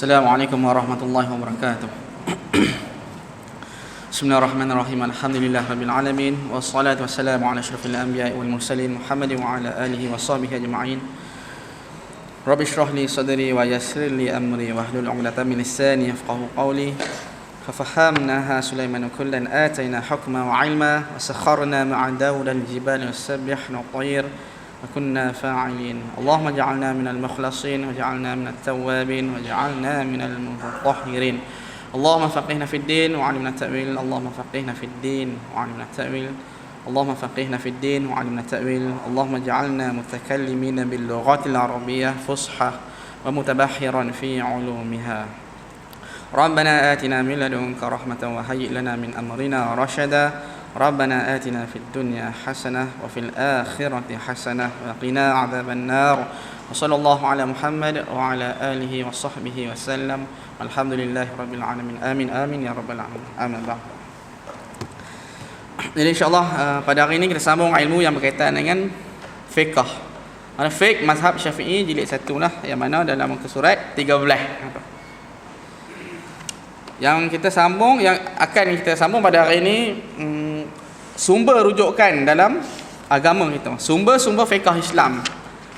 Assalamualaikum warahmatullahi wabarakatuh. Bismillahirrahmanirrahim. Alhamdulillah rabbil alamin wassalatu wassalamu ala asyrafil anbiya'i wal mursalin Muhammadin wa ala alihi washabihi ajma'in. Rabbi shrah li sadri wa yassir li amri wahlul 'uqdatam min lisani yafqahu qawli. Fafahamnaha Sulaiman kullan atayna hukma wa 'ilma wa sakharna ma'a Daud al-jibala yusabbihna at-tayr وكنا فاعلين اللهم اجعلنا من المخلصين واجعلنا من التوابين واجعلنا من المطهرين اللهم فقهنا في الدين وعلمنا التأويل اللهم فقهنا في الدين وعلمنا التأويل اللهم فقهنا في الدين وعلمنا التأويل اللهم اجعلنا متكلمين باللغات العربية فصحى ومتبحرا في علومها ربنا آتنا من لدنك رحمة وهيئ لنا من أمرنا رشدا ربنا آتنا في الدنيا حسنة وفي الآخرة حسنة وقنا عذاب النار وصلى الله على محمد وعلى آله وصحبه وسلم والحمد لله رب العالمين آمين آمين يا رب العالمين آمين. Jadi insyaAllah pada hari ini kita sambung ilmu yang berkaitan dengan fiqh. Fiqh mazhab Syafi'i jilid 1 lah, yang mana dalam muka surat 13. Yang kita sambung, yang akan kita sambung pada hari ini, sumber rujukan dalam agama kita, sumber-sumber fiqh Islam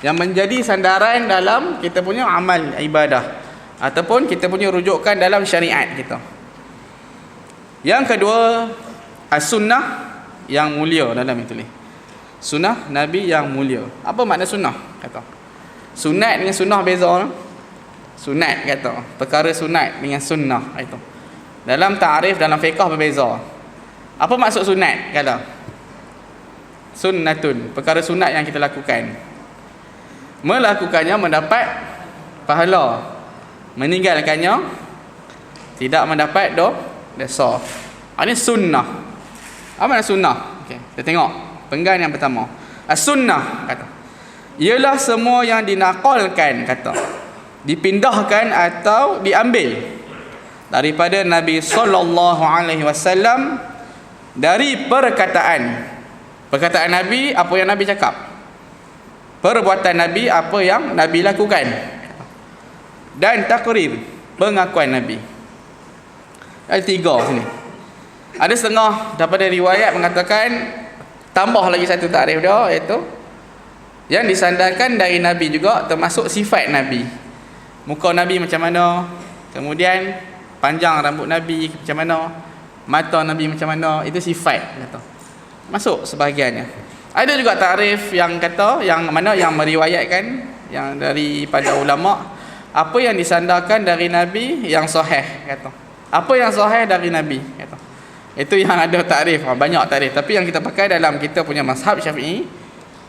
yang menjadi sandaran dalam kita punya amal ibadah ataupun kita punya rujukan dalam syariat kita. Yang kedua, as-sunnah yang mulia dalam itu ni. Sunnah Nabi yang mulia. Apa makna sunnah? Kata. Sunat dengan sunnah beza. Sunat kata. Perkara sunat dengan sunnah itu. Dalam ta'rif dalam fiqh berbeza. Apa maksud sunat? Kata. Sunnatun, perkara sunat yang kita lakukan. Melakukannya mendapat pahala. Meninggalkannya tidak mendapat dosa. Ini sunnah. Apa makna sunnah? Okey, kita tengok penggan yang pertama. As-sunnah kata. Ialah semua yang dinaqalkan kata. Dipindahkan atau diambil daripada Nabi sallallahu alaihi wasallam dari perkataan Nabi, apa yang Nabi cakap, perbuatan Nabi, apa yang Nabi lakukan, dan takrir, pengakuan Nabi. Ada 3 sini. Ada setengah daripada riwayat mengatakan, tambah lagi satu takrif dia, iaitu yang disandarkan dari Nabi juga, termasuk sifat Nabi. Muka Nabi macam mana, kemudian panjang rambut Nabi macam mana, mata Nabi macam mana, itu sifat kata. Masuk sebahagiannya. Ada juga takrif yang kata, yang mana yang meriwayatkan yang daripada ulama, apa yang disandarkan dari Nabi yang sahih kata. Apa yang sahih dari Nabi kata. Itu yang ada takrif, banyak takrif, tapi yang kita pakai dalam kita punya mazhab Syafi'i,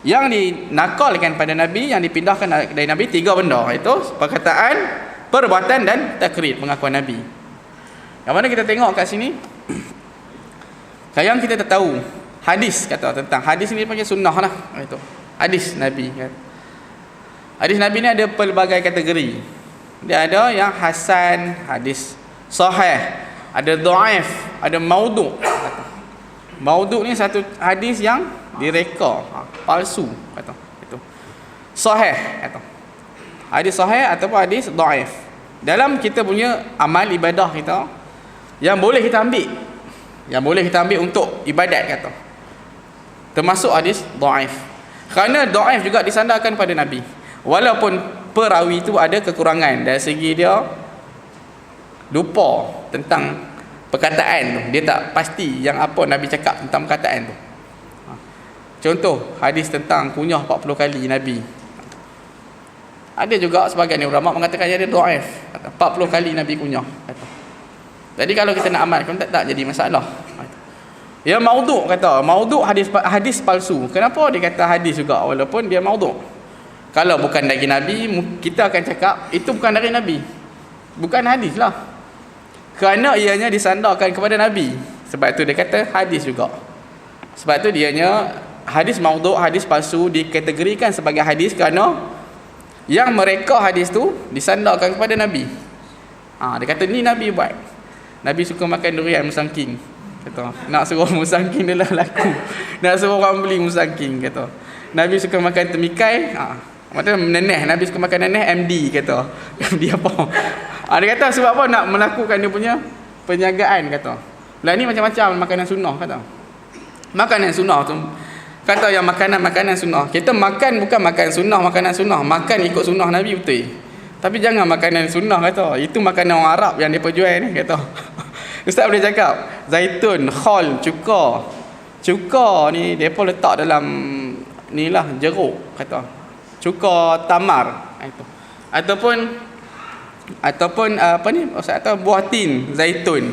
yang dinakalkan pada Nabi, yang dipindahkan dari Nabi, 3 benda, iaitu perkataan, perbuatan dan takrir, pengakuan Nabi. Yang mana kita tengok kat sini, yang kita tak tahu hadis kata tentang hadis ni panggil sunnah lah, itu hadis Nabi kan. Hadis Nabi ni ada pelbagai kategori. Dia ada yang hasan, hadis sahih, ada dhaif, ada maudhu kata. Maudhu ni satu hadis yang direka, palsu kata. Itu sahih kata. Hadis sahih ataupun hadis dhaif. Dalam kita punya amal ibadah kita, yang boleh kita ambil untuk ibadat kata, termasuk hadis dhaif. Kerana dhaif juga disandarkan pada Nabi, walaupun perawi itu ada kekurangan dari segi dia lupa tentang perkataan tu, dia tak pasti yang apa Nabi cakap tentang perkataan tu. Contoh hadis tentang kunyah 40 kali Nabi, ada juga sebahagian ulama mengatakan dia dhaif, 40 kali Nabi kunyah kata. Jadi kalau kita nak amalkan, tak jadi masalah. Ya maudhu kata, maudhu hadis palsu. Kenapa dia kata hadis juga walaupun dia maudhu? Kalau bukan dari Nabi, kita akan cakap itu bukan dari Nabi, bukan hadis lah, kerana ianya disandarkan kepada Nabi. Sebab tu dia kata hadis juga. Sebab tu dianya hadis maudhu, hadis palsu dikategorikan sebagai hadis kerana yang mereka hadis tu disandarkan kepada Nabi. Dia kata ni Nabi buat. Nabi suka makan durian musangking kata. Nak suruh musangking dia lah laku. Nak suruh orang beli musangking kata. Nabi suka makan temikai, maksudnya neneh, Nabi suka makan neneh MD kata. MD apa? Dia kata sebab apa nak melakukan dia punya penjagaan, kata. Lah ni macam-macam makanan sunnah, kata. Makanan sunnah tu kata yang makanan sunnah. Kita makan bukan makan sunnah, makanan sunnah. Makan ikut sunnah Nabi betul. Tapi jangan makanan sunnah, kata. Itu makanan orang Arab yang depa jual ni, kata. Ustaz boleh cakap zaitun, khal, cuka. Cuka ni depa letak dalam ni lah jeruk, kata. Cuka tamar itu. Ataupun apa ni Ustaz kata buah tin zaitun.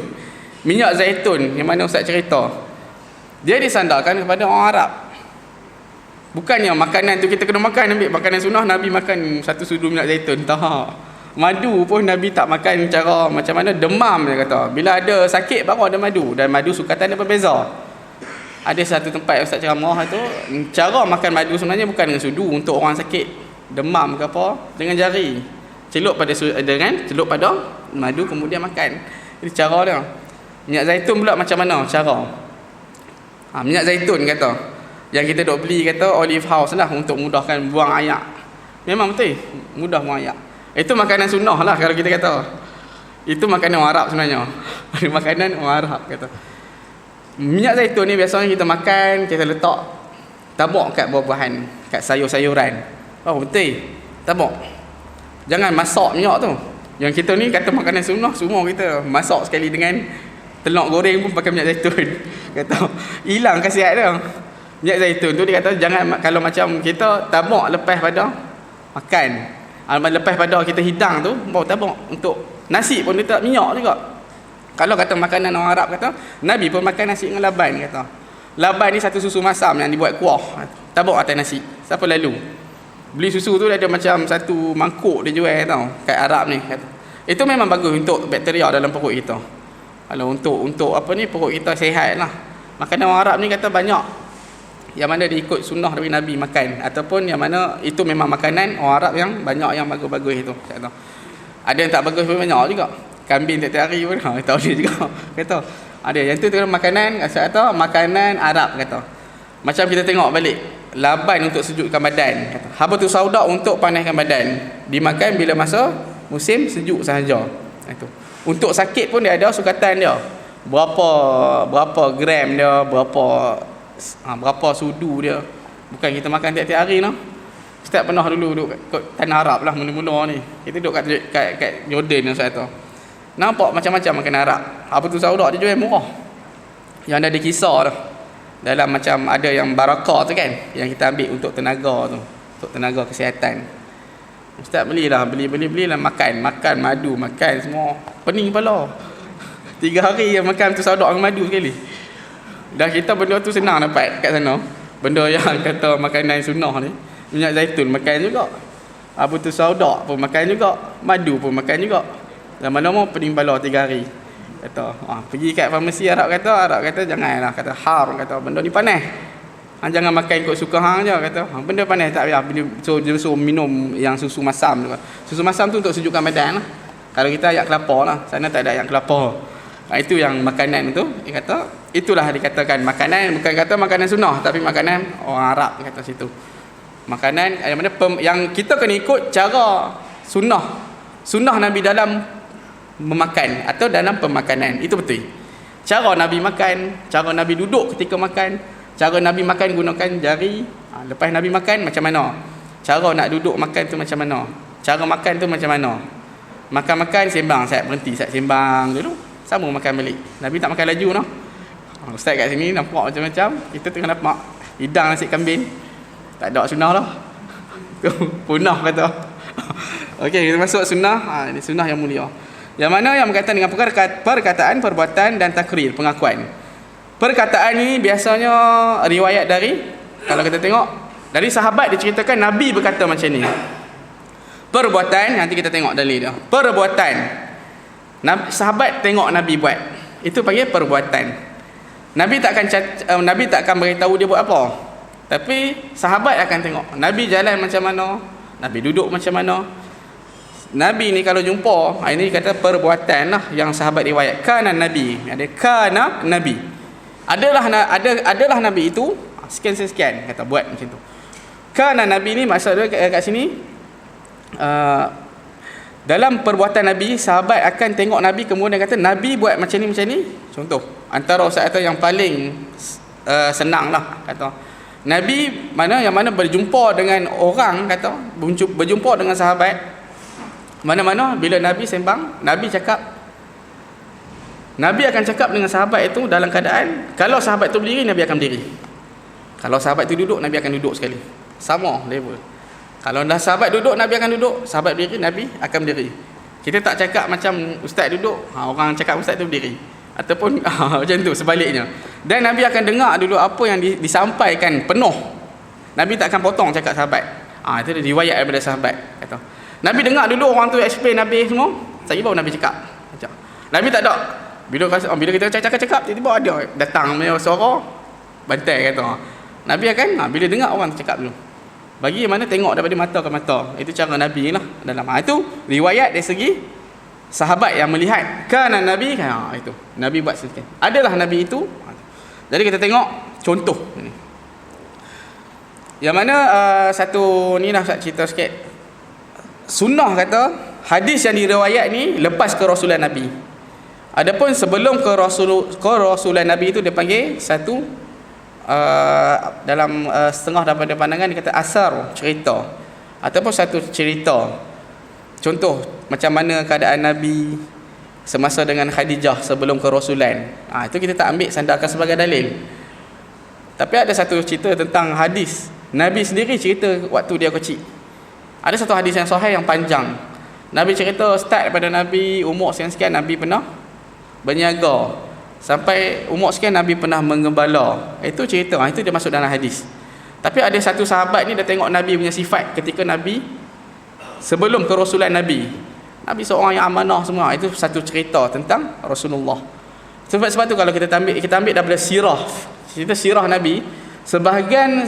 Minyak zaitun yang mana Ustaz cerita. Dia disandarkan kepada orang Arab. Bukannya makanan tu kita kena makan, ambil makanan sunnah Nabi makan satu sudu minyak zaitun. Tak. Madu pun Nabi tak makan cara macam mana, demam dia kata. Bila ada sakit baru ada madu, dan madu sukatan dia berbeza. Ada satu tempat Ustaz ceramah tu, cara makan madu sebenarnya bukan dengan sudu untuk orang sakit demam ke apa, dengan jari. Celup pada madu kemudian makan. Itu cara dia. Minyak zaitun pula macam mana cara? Minyak zaitun kata yang kita dok beli, kata olive house lah, untuk mudahkan buang ayak. Memang betul, mudah buang ayak. Itu makanan sunnah lah kalau kita kata. Itu makanan orang Arab sebenarnya. Makanan orang Arab, kata. Minyak zaitun ni biasanya kita makan, kita letak tabuk kat buah-buahan, kat sayur-sayuran. Oh betul, tabuk. Jangan masak minyak tu. Yang kita ni kata makanan sunnah, semua kita masak sekali dengan telur goreng pun pakai minyak zaitun. Kata hilang khasiat dia. Minyak zaitun tu dia kata jangan, kalau macam kita tabuk lepas pada makan, lepas pada kita hidang tu baru tabuk. Untuk nasi pun dia tak minyak juga. Kalau kata makanan orang Arab, kata Nabi pun makan nasi dengan laban, kata. Laban ni satu susu masam yang dibuat kuah, tabuk atas nasi. Siapa lalu beli susu tu, dia ada macam satu mangkuk dia jual, tau, kat Arab ni, kata. Itu memang bagus untuk bakteria dalam perut kita. Kalau untuk apa ni, perut kita sihat lah. Makanan orang Arab ni kata banyak yang mana dia ikut sunnah dari Nabi makan, ataupun yang mana itu memang makanan orang Arab yang banyak yang bagus-bagus itu, kata. Ada yang tak bagus pun banyak juga. Kambing tiap-tiap hari pun tahu dia juga, kata. Ada yang tu makanan, kata makanan Arab, kata. Macam kita tengok balik, laban untuk sejukkan badan, kata. Habatus sauda untuk panaskan badan, dimakan bila masa musim sejuk sahaja. Itu. Untuk sakit pun dia ada sukatan dia. Berapa gram dia, berapa sudu dia. Bukan kita makan tiap-tiap hari no. Ustaz pernah dulu duduk kat tanah Arab lah mula-mula ni. Kita duduk kat Jordan Ustaz tu. Nampak macam-macam makanan Arab. Apa tu sauda dia jual murah. Yang ada kisah tu. Dalam macam ada yang barakah tu kan, yang kita ambil untuk tenaga tu, untuk tenaga kesihatan. Ustaz belilah makan madu, makan semua. Pening kepala. 3 hari yang makan tu sauda dengan madu sekali. Dah kita benda tu senang dapat kat sana. Benda yang kata makanan sunnah ni, minyak zaitun makan juga. Apa tu sauda pun makan juga, madu pun makan juga. Dan mana mau pening kepala 3 hari. Kata, pergi kat farmasi Arab kata janganlah, kata haram, kata benda ni panas. Jangan makan ikut suka hang je, kata. Benda panas tak payah. Dia suruh minum yang susu masam tu. Susu masam tu untuk sejukkan badan lah. Kalau kita ayak kelapa lah, sana tak ada ayak kelapa. Itu yang makanan tu, dia kata, itulah dikatakan makanan, bukan kata makanan sunnah, tapi makanan orang Arab, dia kata situ. Makanan yang mana yang kita kena ikut cara sunnah Nabi dalam memakan atau dalam pemakanan. Itu betul. Cara Nabi makan, cara Nabi duduk ketika makan, cara Nabi makan gunakan jari. Lepas Nabi makan macam mana, cara nak duduk makan tu macam mana, cara makan tu macam mana. Makan sembang, saya berhenti, saya sembang dulu, sama makan balik. Nabi tak makan laju no. Ustaz kat sini nampak macam-macam, kita tengah nampak hidang nasi kambing. Tak ada sunnah lah. Tu punah kata. Okey, kita masuk sunnah. Ini sunnah yang mulia. Yang mana yang berkaitan dengan perkataan, perbuatan dan takrir, pengakuan. Perkataan ni biasanya riwayat dari, kalau kita tengok dari sahabat diceritakan Nabi berkata macam ni. Perbuatan, nanti kita tengok dalil dia. Perbuatan, sahabat tengok Nabi buat, itu panggil perbuatan. Nabi takkan beritahu dia buat apa, tapi sahabat akan tengok Nabi jalan macam mana, Nabi duduk macam mana. Nabi ni kalau jumpa, ini kata perbuatan lah yang sahabat riwayat. Kana Nabi, ada kana Nabi, adalah Nabi itu sekian kata buat macam tu. Kana Nabi ni maksud dia kat sini dalam perbuatan Nabi, sahabat akan tengok Nabi kemudian kata Nabi buat macam ni. Contoh, antara ustaz kata yang paling senang lah kata, Nabi yang mana berjumpa dengan orang, kata berjumpa dengan sahabat, mana-mana bila Nabi sembang, Nabi akan cakap dengan sahabat itu dalam keadaan, kalau sahabat itu berdiri, Nabi akan berdiri. Kalau sahabat itu duduk, Nabi akan duduk sekali. Sama level. Kalau dah sahabat duduk, Nabi akan duduk. Sahabat berdiri, Nabi akan berdiri. Kita tak cakap macam ustaz duduk, orang cakap ustaz tu berdiri. Ataupun macam tu sebaliknya. Dan Nabi akan dengar dulu apa yang disampaikan penuh. Nabi tak akan potong cakap sahabat. Itu riwayat daripada sahabat kata. Nabi dengar dulu orang tu explain Nabi semua, saya baru Nabi cakap. Nabi tak ada. Bila kita cakap tiba-tiba ada datang punya suara bantai kata. Nabi akan bila dengar orang cakap dulu. Bagi mana tengok daripada mata ke mata. Itu cara Nabi lah dalam itu riwayat dari segi sahabat yang melihat kana Nabi itu Nabi buat sedikit. Adalah Nabi itu. Jadi kita tengok contoh ini. Yang mana satu ni lah saya cerita sikit. Sunnah kata hadis yang diriwayat ni lepas kerasulan Nabi. Adapun sebelum kerasulan Nabi itu dia panggil satu dalam setengah daripada pandangan dia kata asar, cerita ataupun satu cerita. Contoh macam mana keadaan Nabi semasa dengan Khadijah sebelum kerasulan. Itu kita tak ambil sandarkan sebagai dalil. Tapi ada satu cerita tentang hadis Nabi sendiri cerita waktu dia kecil. Ada satu hadis yang sahih yang panjang. Nabi cerita start daripada Nabi umur sekian-sekian, Nabi pernah berniaga. Sampai umur sekian Nabi pernah menggembala. Itu cerita, itu dia masuk dalam hadis. Tapi ada satu sahabat ni dia tengok Nabi punya sifat ketika Nabi sebelum kerasulan Nabi. Nabi seorang yang amanah semua. Itu satu cerita tentang Rasulullah. Sebab tu kalau kita ambil daripada sirah, cerita sirah Nabi, sebahagian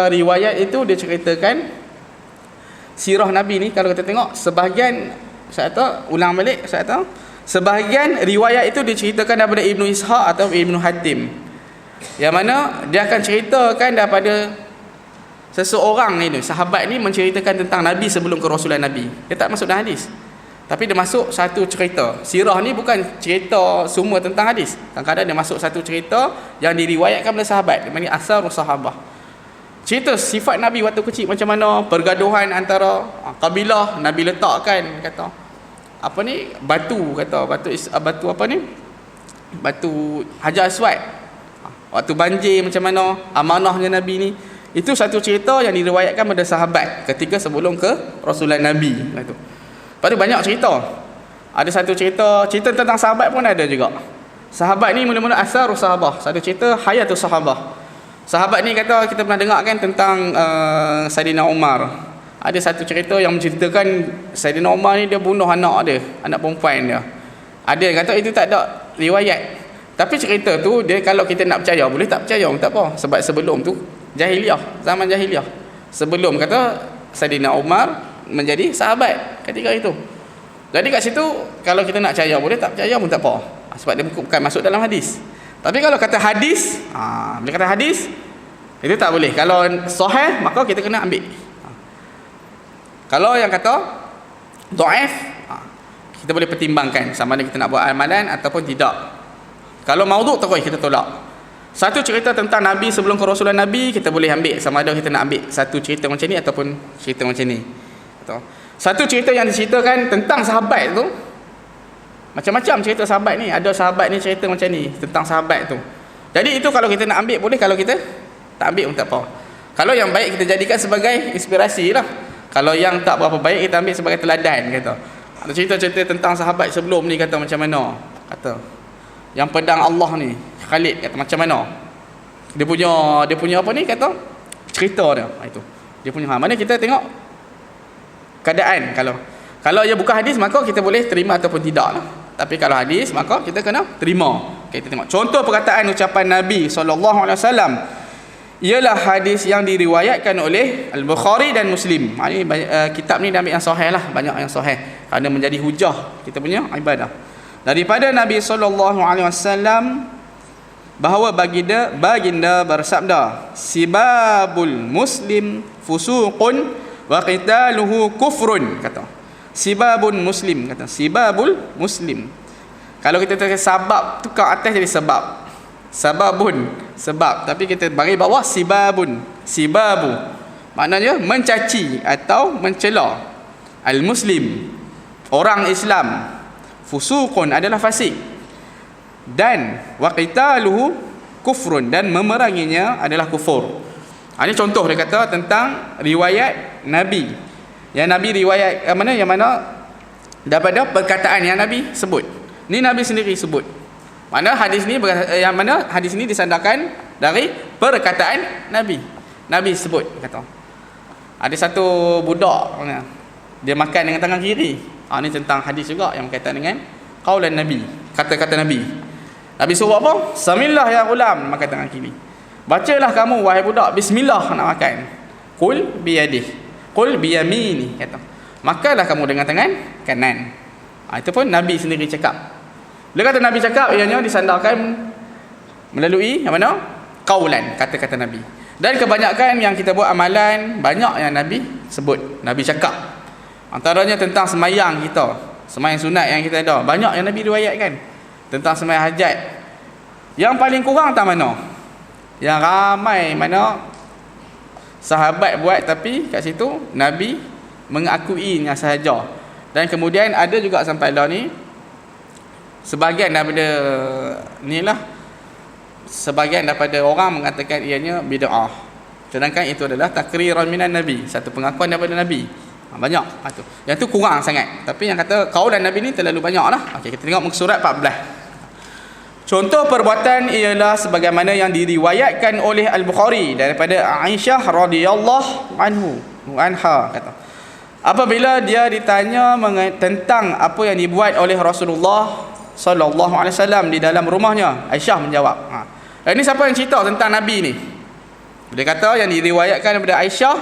riwayat itu dia ceritakan sirah Nabi ni, kalau kita tengok sebahagian, saya tahu ulang balik, saya tahu sebahagian riwayat itu diceritakan daripada Ibnu Ishaq atau Ibnu Hatim, yang mana dia akan ceritakan daripada seseorang ni, sahabat ni menceritakan tentang Nabi sebelum kerasulan Nabi. Dia tak masuk dalam hadis, tapi dia masuk satu cerita. Sirah ni bukan cerita semua tentang hadis. Kadang-kadang dia masuk satu cerita yang diriwayatkan oleh sahabat. Dia panggil asarus sahabah. Cerita sifat Nabi waktu kecil macam mana, pergaduhan antara kabilah, Nabi letakkan kata apa ni, batu apa ni, batu Hajar Aswad. Waktu banjir macam mana amanahnya Nabi ni. Itu satu cerita yang diriwayatkan pada sahabat ketika sebelum ke Rasulullah Nabi. Itu. Lepas tu banyak cerita. Ada satu cerita tentang sahabat pun ada juga. Sahabat ni mula-mula asarus sahabah. Satu cerita hayatus sahabah. Sahabat ni kata, kita pernah dengar kan tentang Saidina Umar. Ada satu cerita yang menceritakan Saidina Umar ni dia bunuh anak dia, anak perempuan dia. Ada yang kata itu tak ada riwayat. Tapi cerita tu dia, kalau kita nak percaya boleh, tak percaya tak apa. Sebab sebelum tu jahiliah, zaman jahiliah. Sebelum kata Saidina Umar menjadi sahabat ketika itu. Jadi kat situ kalau kita nak percaya boleh, tak percaya pun tak apa. Sebab dia bukan masuk dalam hadis. Tapi kalau kata hadis, bila kata hadis itu tak boleh. Kalau sahih maka kita kena ambil. Kalau yang kata dhaif, kita boleh pertimbangkan sama ada kita nak buat amalan ataupun tidak. Kalau maudhu' terus kita tolak. Satu cerita tentang Nabi sebelum kerasulan Nabi kita boleh ambil, sama ada kita nak ambil satu cerita macam ni ataupun cerita macam ni. Satu cerita yang diceritakan tentang sahabat tu, macam-macam cerita sahabat ni. Ada sahabat ni cerita macam ni tentang sahabat tu. Jadi itu kalau kita nak ambil boleh, kalau kita tak ambil pun tak apa. Kalau yang baik kita jadikan sebagai inspirasi lah. Kalau yang tak berapa baik kita ambil sebagai teladan kata. Ada cerita-cerita tentang sahabat sebelum ni kata macam mana. Kata yang pedang Allah ni Khalid kata macam mana. Dia punya apa ni kata cerita dia. Itu. Dia punya mana kita tengok keadaan. Kalau ia bukan hadis maka kita boleh terima ataupun tidak lah. Tapi kalau hadis maka kita kena terima. Kita tengok contoh perkataan ucapan Nabi SAW ialah hadis yang diriwayatkan oleh Al-Bukhari dan Muslim. Kitab ni ambil yang sahih lah, banyak yang sahih kerana menjadi hujah kita punya ibadah. Daripada Nabi SAW bahawa baginda bersabda, sibabul muslim fusuqun wa qitaluhu kufrun. Kata sibabun muslim, kata sibabul muslim. Kalau kita tulis sabab tu kat atas jadi sebab, sababun sebab, tapi kita bagi bawah sibabun, sibabu maknanya mencaci atau mencela. Al muslim, orang Islam. Fusuqun adalah fasik. Dan wa qitaluhu kufrun, dan memeranginya adalah kufur. Ini contoh dia kata tentang riwayat Nabi. Yang Nabi riwayat yang mana daripada perkataan yang Nabi sebut. Ni Nabi sendiri sebut. Mana hadis ni yang mana hadis ni disandarkan dari perkataan Nabi. Nabi sebut kata. Ada satu budak dia makan dengan tangan kiri. Ni tentang hadis juga yang berkaitan dengan qaulan Nabi, kata-kata Nabi. Nabi suruh apa? Samillah ya ghulam, makan tangan kiri. Bacalah kamu wahai budak bismillah nak makan. Qul biyadih, qul biyamini, kata. Makanlah kamu dengan tangan kanan. Itu pun Nabi sendiri cakap. Bila kata Nabi cakap, ianya disandarkan melalui yang mana? Qaulan, kata-kata Nabi. Dan kebanyakan yang kita buat amalan, banyak yang Nabi sebut, Nabi cakap. Antaranya tentang semayang kita, semayang sunat yang kita ada, banyak yang Nabi riwayatkan. Tentang semayang hajat. Yang paling kurang tak mana? Yang ramai mana sahabat buat, tapi kat situ Nabi mengakuinya sahaja. Dan kemudian ada juga sampai lah ni, sebahagian daripada sebahagian daripada orang mengatakan ianya bid'ah, sedangkan itu adalah takriran minan Nabi, satu pengakuan daripada Nabi. Banyak tu. Yang tu kurang sangat. Tapi yang kata qaulan Nabi ni terlalu banyak lah. Okey, kita tengok muka surat 14. Contoh perbuatan ialah sebagaimana yang diriwayatkan oleh Al-Bukhari daripada Aisyah radhiyallahu anha, kata apabila dia ditanya tentang apa yang dibuat oleh Rasulullah sallallahu alaihi wasallam di dalam rumahnya, Aisyah menjawab. Ini siapa yang cerita tentang Nabi ni? Dia kata yang diriwayatkan daripada Aisyah.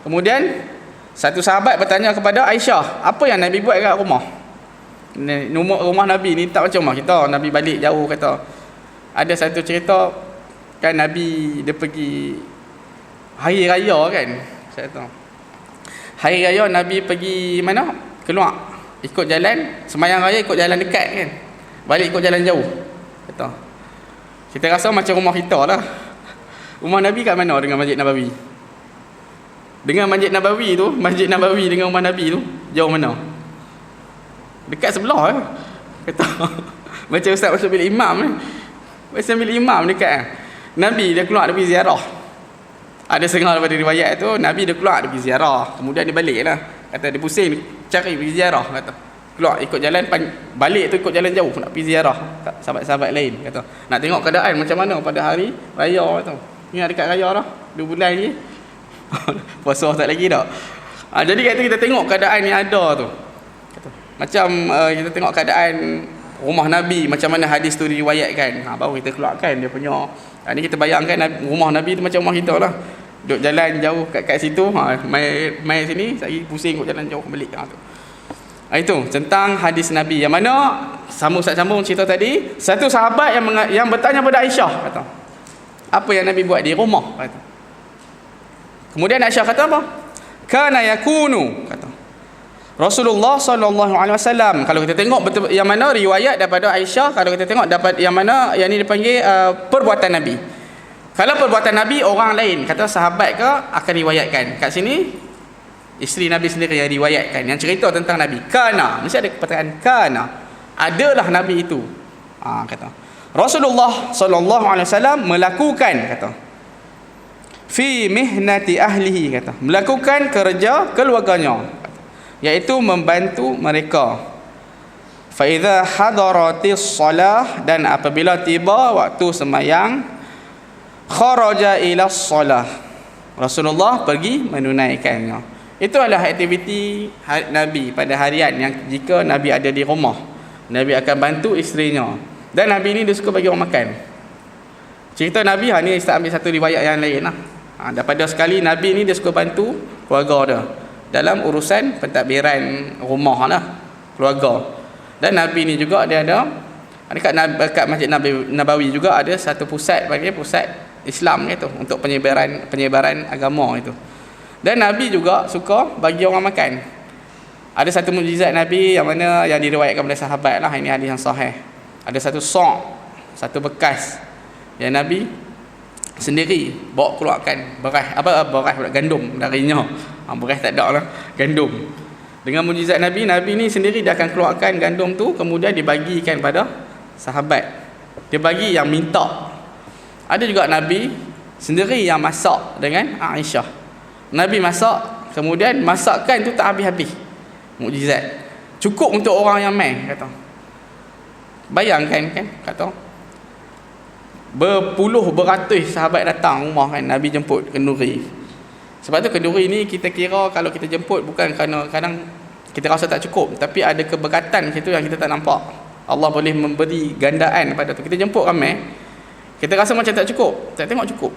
Kemudian satu sahabat bertanya kepada Aisyah, apa yang Nabi buat kat rumah? Rumah Nabi ni tak macam rumah kita. Nabi balik jauh, kata. Ada satu cerita kan, Nabi dia pergi hari raya kan. Saya tahu. Hari raya Nabi pergi mana? Keluar. Ikut jalan, sembahyang raya ikut jalan dekat kan. Balik ikut jalan jauh. Kata. Kita rasa macam rumah kita lah. Rumah Nabi kat mana dengan Masjid Nabawi? Dengan Masjid Nabawi tu, Masjid Nabawi dengan rumah Nabi tu jauh mana? Dekat sebelah kata. Macam Ustaz masuk bilik imam ni. Masuk bilik imam dekat Nabi dia keluar, dia pergi ziarah. Ada setengah daripada riwayat tu Nabi dia keluar, dia pergi ziarah. Kemudian dia balik lah. Kata dia pusing cari pergi ziarah, kata. Keluar ikut jalan, balik tu ikut jalan jauh nak pergi ziarah sahabat-sahabat lain, kata. Nak tengok keadaan macam mana pada hari raya tu. Ingat dekat raya dah 2 bulan lagi. Puasa tak lagi dah. Jadi kat tu kita tengok keadaan yang ada tu. Macam kita tengok keadaan rumah Nabi, macam mana hadis tu diriwayatkan. Baru kita keluarkan dia punya. Ni kita bayangkan rumah Nabi tu macam rumah kita lah. Duduk jalan jauh kat situ, mai sini, saya pusing kot jalan jauh balik. Itu tentang hadis Nabi. Yang mana sambung cerita tadi, satu sahabat yang bertanya pada Aisyah, kata, apa yang Nabi buat di rumah, kata. Kemudian Aisyah kata apa? Kana yakunu, kata Rasulullah sallallahu alaihi wasallam. Kalau kita tengok betul yang mana riwayat daripada Aisyah, kalau kita tengok dapat yang mana yang ini dipanggil perbuatan Nabi. Kalau perbuatan Nabi orang lain, kata sahabat ke, akan riwayatkan. Kat sini isteri Nabi sendiri yang riwayatkan, yang cerita tentang Nabi. Kana, mesti ada perkataan kana. Adalah Nabi itu. Kata Rasulullah sallallahu alaihi wasallam melakukan, kata, fi mihnati ahlihi, kata, melakukan kerja keluarganya, iaitu membantu mereka. Fa idza hadaratis salah, dan apabila tiba waktu sembahyang, kharaja ila salah, Rasulullah pergi menunaikannya. Itu adalah aktiviti Nabi pada harian yang jika Nabi ada di rumah, Nabi akan bantu isterinya. Dan Nabi ni dia suka bagi orang makan. Cerita Nabi ni saya ambil satu riwayat yang lain lah. Daripada sekali Nabi ni dia suka bantu keluarga dia dalam urusan pentadbiran rumah lah, keluarga. Dan Nabi ni juga dia ada dekat Masjid Nabawi juga ada satu pusat, bagi pusat Islam gitu, untuk penyebaran agama itu. Dan Nabi juga suka bagi orang makan. Ada satu mukjizat Nabi yang mana yang diriwayatkan oleh sahabat lah, ini hadis yang sahih. Ada satu satu bekas yang Nabi sendiri bawa keluarkan beras gandum darinya. Beras tak ada lah, gandum. Dengan mukjizat Nabi ni sendiri dia akan keluarkan gandum tu, kemudian dibagikan pada sahabat. Dia bagi yang minta. Ada juga Nabi sendiri yang masak dengan Aisyah. Nabi masak, kemudian masakan tu tak habis-habis. Mukjizat. Cukup untuk orang yang mai, kata. Bayangkan kan, kata. Beratus sahabat datang rumah kan, Nabi jemput kenduri. Sebab tu kenduri ni kita kira kalau kita jemput bukan kerana kadang kita rasa tak cukup, tapi ada keberkatan situ yang kita tak nampak. Allah boleh memberi gandaan pada tu. Kita jemput ramai, kita rasa macam tak cukup, tak tengok cukup.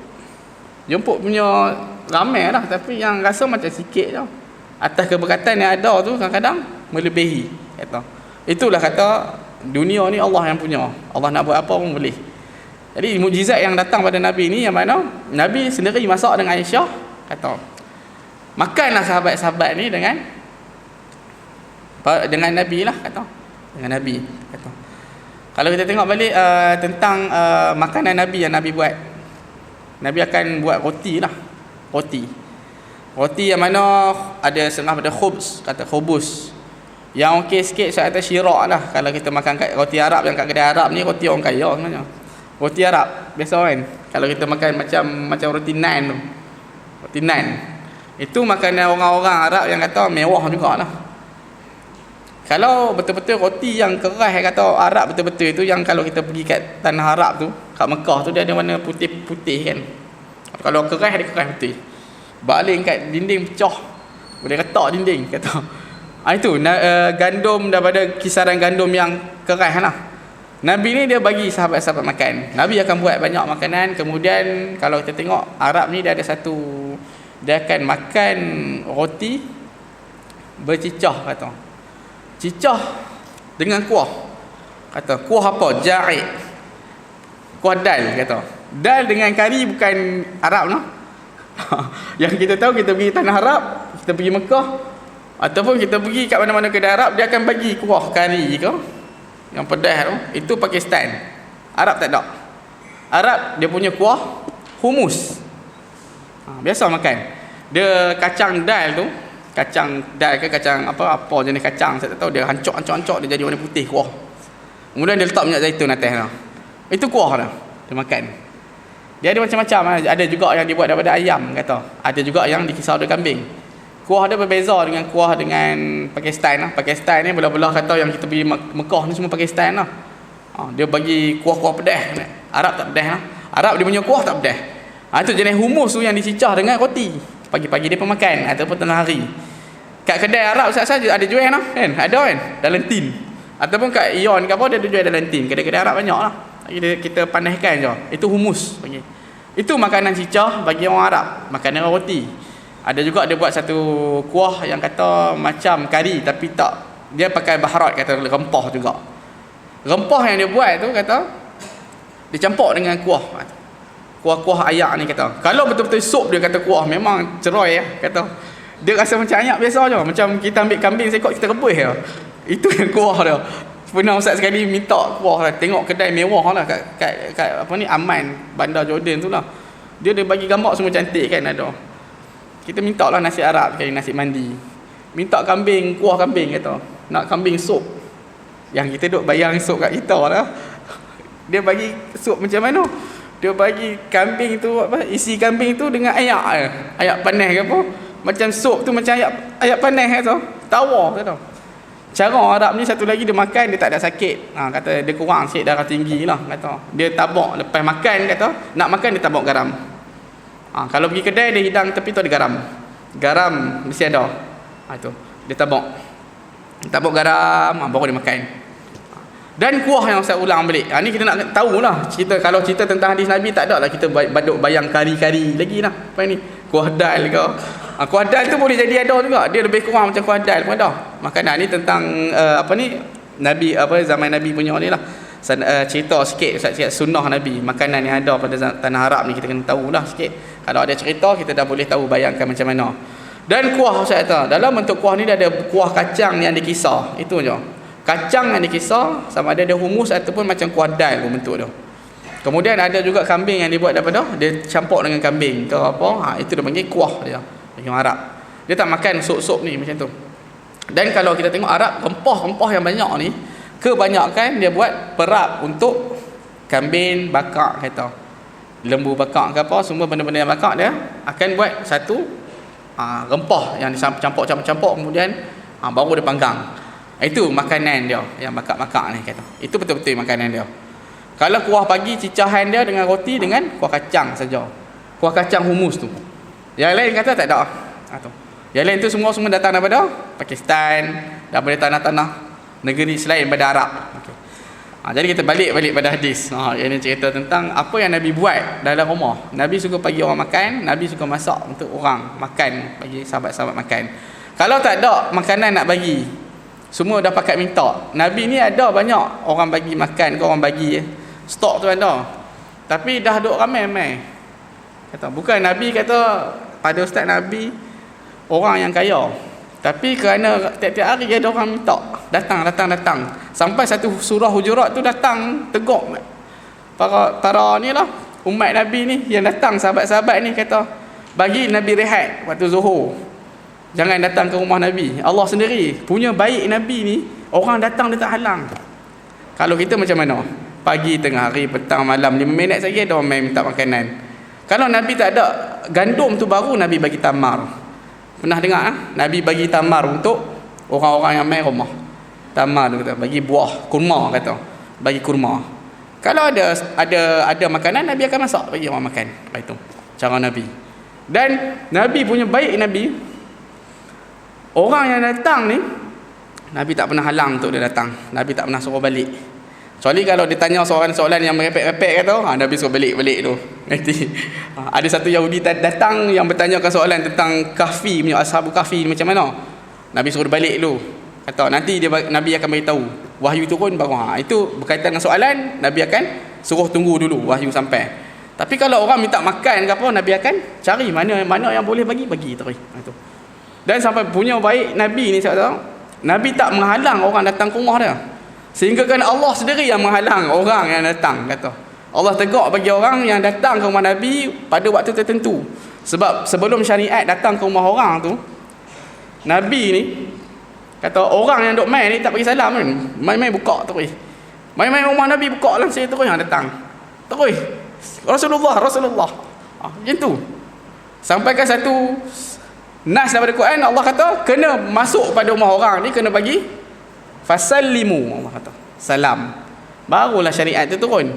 Jemput punya ramai lah, tapi yang rasa macam sikit je. Atas keberkatan yang ada tu kadang-kadang melebihi, kata. Itulah kata dunia ni Allah yang punya. Allah nak buat apa pun boleh. Jadi mukjizat yang datang pada Nabi ni yang mana Nabi sendiri masak dengan Aisyah, kata. Makanlah sahabat-sahabat ni dengan Nabi lah, kata. Dengan Nabi, kata. Kalau kita tengok balik tentang makanan Nabi yang Nabi buat, Nabi akan buat roti lah. Roti yang mana ada setengah pada khubz, kata khubus. Yang okey sikit saya kata syirak lah. Kalau kita makan kat roti Arab yang kat kedai Arab ni, roti orang kaya sebenarnya. Roti Arab biasa kan. Kalau kita makan macam roti naan tu. Roti naan. Itu makanan orang-orang Arab yang kata mewah jugalah. Kalau betul-betul roti yang keras kata Arab betul-betul itu, yang kalau kita pergi kat tanah Arab tu, kat Mekah tu, dia ada warna putih-putih kan. Kalau keras dia keras putih. Baling kat dinding pecah, boleh retak dinding, kata. Itu gandum, daripada kisaran gandum yang keras lah. Nabi ni dia bagi sahabat-sahabat makan. Nabi akan buat banyak makanan. Kemudian kalau kita tengok Arab ni, dia ada satu, dia akan makan roti bercicah, kata. Cicah dengan kuah, kata. Kuah apa? Ja'id. Kuah dal, kata. Dal dengan kari bukan Arab lah. Yang kita tahu, kita pergi tanah Arab, kita pergi Mekah, ataupun kita pergi kat mana-mana kedai Arab, dia akan bagi kuah kari ke, yang pedas tu, itu Pakistan. Arab tak ada. Arab dia punya kuah humus. Biasa makan. Dia kacang dal tu, kacang dal ke kacang apa jenis kacang saya tak tahu, dia hancur-hancur dia jadi warna putih kuah. Kemudian dia letak minyak zaitun atas tu. Itu kuah dah. Dia makan. Dia ada macam-macam. Ada juga yang dibuat daripada ayam, kata. Ada juga yang dikisar dari kambing. Kuah dia berbeza dengan kuah dengan Pakistan lah. Pakistan ni belah-belah kata yang kita pergi Mekah ni semua Pakistan lah. Dia bagi kuah-kuah pedas. Arab tak pedas lah. Arab dia punya kuah tak pedas. Itu jenis humus tu yang dicicah dengan roti. Pagi-pagi dia pemakan ataupun tengah hari. Kat kedai Arab saja ada jual lah kan. Ada kan dalam tin. Ataupun kat Ion ke apa, dia jual dalam tin. Kedai-kedai Arab banyak lah. Kita panaskan je. Itu humus bagi. Itu makanan cicah bagi orang Arab, makanan roti. Ada juga dia buat satu kuah yang kata macam kari, tapi tak, dia pakai baharat, kata rempah juga. Rempah yang dia buat tu, kata dia campur dengan kuah ayak ni, kata. Kalau betul-betul sup dia, kata kuah memang cerai ya, kata. Dia rasa macam ayak biasa je, macam kita ambil kambing sekot kita rebus je. Itu yang kuah dia. Pernah ustaz sekali minta kuah lah. Tengok kedai mewah lah kat apa ni, Aman, Bandar Jordan tu lah. Dia bagi gambar semua cantik kan, ada. Kita minta lah nasi Arab sekali, nasi mandi. Minta kambing, kuah kambing, kata. Nak kambing sup. Yang kita duk bayang sup kat kita lah. Dia bagi sup macam mana? Dia bagi kambing tu, isi kambing tu dengan ayak. Ayak panas ke apa. Macam sup tu macam ayak panas, kata. Tawa, kata. Cara orang Arab ni satu lagi, dia makan dia tak ada sakit. Kata dia kurang sikit darah tinggi lah, kata. Dia tabak lepas makan, kata. Nak makan dia tabak garam. Kalau pergi kedai dia hidang tepi tu ada garam. Garam mesti ada. Itu. Dia tabak. Tabak garam, baru dia makan. Dan kuah yang saya ulang balik. Ni kita nak tahulah cerita, kalau cerita tentang hadis Nabi tak ada lah kita baduk bayang kari-kari lagi lah. Apa ni? Kuah dal ke? Kuah dal tu boleh jadi ada juga. Dia lebih kurang macam kuah dal pun ada. Makanan ni tentang Nabi, zaman Nabi punya ni lah. Cerita sikit sunnah Nabi, makanan yang ada pada tanah Arab ni kita kena tahulah sikit. Kalau ada cerita kita dah boleh tahu, bayangkan macam mana. Dan kuah Ustaz kata, dalam bentuk kuah ni dia ada kuah kacang yang dikisar. Itu je. Kacang yang dikisar sama ada humus ataupun macam kuah dal pun bentuk tu. Kemudian ada juga kambing yang dibuat daripada dia campur dengan kambing ke apa, itu dia panggil kuah dia. Yang Arab. Dia tak makan sup-sup ni macam tu. Dan kalau kita tengok Arab, rempah-rempah yang banyak ni kebanyakan dia buat perap untuk kambing bakar kata. Lembu bakar ke apa, semua benda-benda yang bakar dia akan buat satu rempah yang dicampur-campur kemudian baru dia panggang. Itu makanan dia yang bakar-bakar ni kata. Itu betul-betul makanan dia. Kalau kuah pagi cicahan dia dengan roti dengan kuah kacang saja. Kuah kacang humus tu. Yang lain kata tak ada. Tu. Yang lain tu semua datang daripada Pakistan, daripada tanah-tanah negeri selain daripada Arab. Okay. Jadi kita balik pada hadis. Ini cerita tentang apa yang Nabi buat dalam rumah. Nabi suka bagi orang makan, Nabi suka masak untuk orang makan, bagi sahabat-sahabat makan. Kalau tak ada makanan nak bagi, semua dah pakat minta. Nabi ni ada banyak orang bagi makan ke orang bagi stok tu ada. Tapi dah duk ramai-ramai. Kata bukan Nabi kata pada ustaz Nabi orang yang kaya. Tapi kerana tiap-tiap hari ada orang minta, datang. Sampai satu surah Hujurat tu datang tegur para ni lah umat Nabi ni yang datang, sahabat-sahabat ni kata bagi Nabi rehat waktu Zuhur. Jangan datang ke rumah Nabi. Allah sendiri punya baik Nabi ni, orang datang dia tak halang. Kalau kita macam mana? Pagi, tengah hari, petang, malam, 5 minit saja ada orang main minta makanan. Kalau Nabi tak ada gandum tu baru Nabi bagi tamar. Pernah dengar Nabi bagi tamar untuk orang-orang yang main rumah. Tamar tu kata, bagi buah kurma kata. Bagi kurma. Kalau ada makanan Nabi akan masak bagi orang makan. Itu cara Nabi. Dan Nabi punya baik Nabi, orang yang datang ni Nabi tak pernah halang untuk dia datang. Nabi tak pernah suruh balik. Kecuali kalau ditanya soalan-soalan yang merepek-repek kata, Nabi suruh balik tu. Nanti ada satu Yahudi datang yang bertanyakan soalan tentang Kahfi punya Ashabul Kahfi macam mana. Nabi suruh balik dulu. Kata nanti Nabi akan beritahu. Wahyu turun baru itu berkaitan dengan soalan, Nabi akan suruh tunggu dulu wahyu sampai. Tapi kalau orang minta makan ke apa, Nabi akan cari mana yang boleh bagi terus. Itu. Dan sampai punya baik Nabi ni saya tahu, Nabi tak menghalang orang datang ke rumah dia. Sehingga kan Allah sendiri yang menghalang orang yang datang kata. Allah tegur bagi orang yang datang ke rumah Nabi pada waktu tertentu. Sebab sebelum syariat datang ke rumah orang tu, Nabi ni kata orang yang duk main ni tak bagi salam kan. Main-main buka terus. Main-main rumah Nabi buka langsung terus yang datang. Terus. Rasulullah. Macam tu. Sampaikan satu nas daripada Quran, Allah kata kena masuk pada rumah orang ni kena bagi fasallimu, Allah kata salam, barulah syariat itu turun.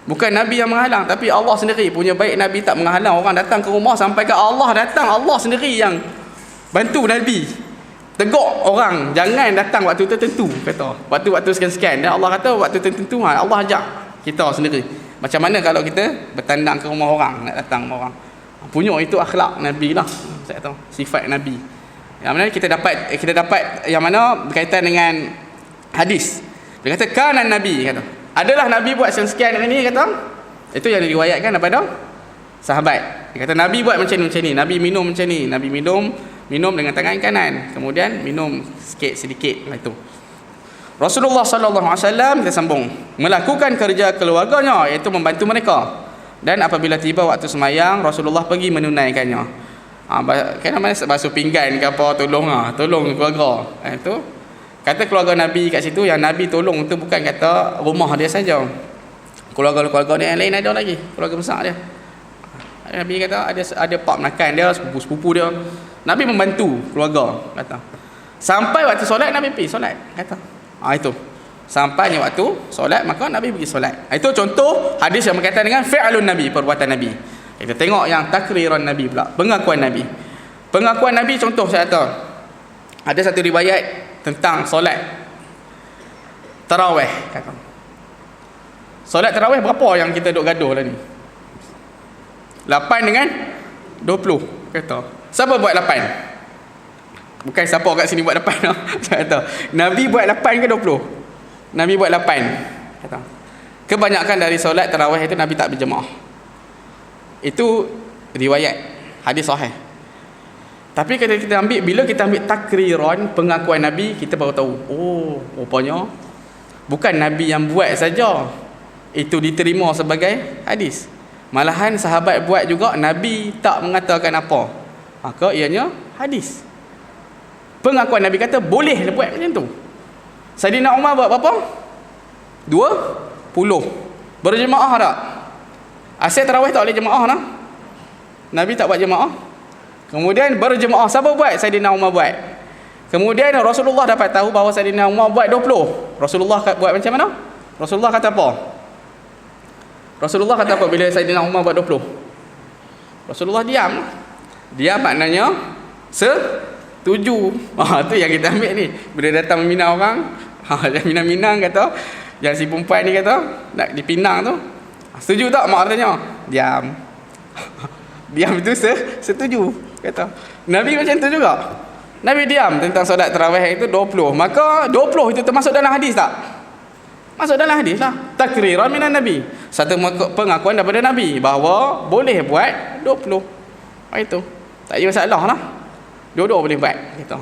Bukan Nabi yang menghalang, tapi Allah sendiri punya baik. Nabi tak menghalang orang datang ke rumah sampai ke Allah datang. Allah sendiri yang bantu Nabi tegur orang jangan datang waktu tertentu, kata waktu sekian-sekian. Dan Allah kata waktu tertentu Allah ajak kita sendiri. Macam mana kalau kita bertandang ke rumah orang, nak datang rumah orang, punya itu akhlak Nabi lah, saya tahu sifat Nabi. Yang mana kita dapat yang mana berkaitan dengan hadis. Dia kata kanan Nabi kata. Adalah Nabi buat sekian ini kata. Itu yang diriwayatkan daripada sahabat. Dia kata Nabi buat macam ni. Nabi minum macam ni. Nabi minum dengan tangan kanan. Kemudian minum sedikit itu. Rasulullah sallallahu alaihi wasallam kita sambung melakukan kerja keluarganya iaitu membantu mereka. Dan apabila tiba waktu semayang, Rasulullah pergi menunaikannya. Kan namanya basuh pinggan ke apa, tolong keluarga. Itu kata keluarga Nabi kat situ, yang Nabi tolong tu bukan kata rumah dia saja. Keluarga-keluarga dia yang lain ada lagi, keluarga besar dia. Nabi kata ada pak menakan dia, sepupu-sepupu dia. Nabi membantu keluarga kata. Sampai waktu solat Nabi pergi solat kata. Itu. Sampainya waktu solat maka Nabi pergi solat. Itu contoh hadis yang berkaitan dengan fi'lun Nabi, perbuatan Nabi. Kita tengok yang takriran Nabi pula, pengakuan Nabi. Pengakuan Nabi contoh saya tahu. Ada satu riwayat tentang solat tarawih kata. Solat tarawih berapa yang kita duk gaduh lah ni? 8 dengan 20 kata. Siapa buat 8? Bukan siapa kat sini buat 8. Saya tahu. Nabi buat 8 ke 20? Nabi buat 8 kata. Kebanyakan dari solat tarawih itu Nabi tak berjemaah. Itu riwayat hadis sahih. Tapi kalau kita ambil, bila kita ambil takriran, pengakuan Nabi, kita baru tahu, oh, rupanya bukan Nabi yang buat saja itu diterima sebagai hadis. Malahan sahabat buat juga, Nabi tak mengatakan apa, maka ianya hadis. Pengakuan Nabi kata boleh buat macam tu. Saidina Umar buat berapa? 20. Berjemaah tak? Asal tarawih tak boleh jemaah lah. Nabi tak buat jemaah. Kemudian berjemaah, siapa buat? Saidina Umar buat. Kemudian Rasulullah dapat tahu bahawa Saidina Umar buat 20. Rasulullah buat macam mana? Rasulullah kata apa? Rasulullah kata apa bila Saidina Umar buat 20? Rasulullah diam. Diam maknanya setuju. Tu yang kita ambil ni. Bila datang Minang orang, yang Minang kata, yang si perempuan ni kata nak dipinang tu, setuju tak mak tanya? Diam. Diam itu setuju kata. Nabi macam tu juga. Nabi diam tentang solat tarawih itu 20. Maka 20 itu termasuk dalam hadis tak? Masuk dalam hadis lah. Takriran minan Nabi. Satu pengakuan daripada Nabi bahawa boleh buat 20. Itu tak ada masalah lah. Dua-dua boleh buat kita.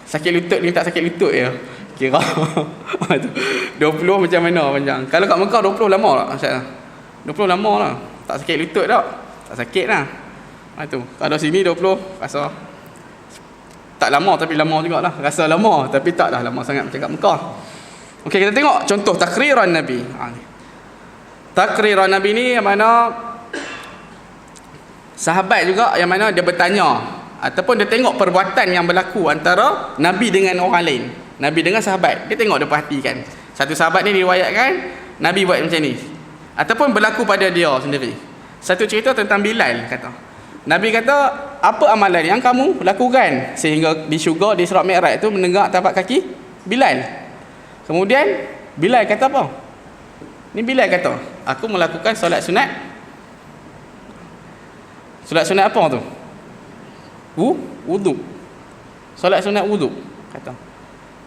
Sakit lutut ni tak sakit lutut je. Kira 20 macam mana panjang. Kalau kat Mekah 20 lama tak maksudnya. 20 lama lah. Tak sakit lutut tak. Tak sakit lah. Itu. Kalau sini 20 rasa tak lama, tapi lama jugalah. Rasa lama tapi tak dah lama sangat macam kat Mekah. Okey, kita tengok contoh takriran Nabi. Takriran Nabi ni yang mana sahabat juga, yang mana dia bertanya ataupun dia tengok perbuatan yang berlaku antara Nabi dengan orang lain. Nabi dengan sahabat. Dia tengok, dia perhatikan. Satu sahabat ni diriwayatkan Nabi buat macam ni, ataupun berlaku pada dia sendiri. Satu cerita tentang Bilal kata. Nabi kata, apa amalan yang kamu lakukan sehingga di syurga, di Isra Mi'raj tu mendengar tapak kaki Bilal? Kemudian Bilal kata apa? Ni Bilal kata, aku melakukan solat sunat. Solat sunat apa tu? Wudu. Solat sunat wudu kata.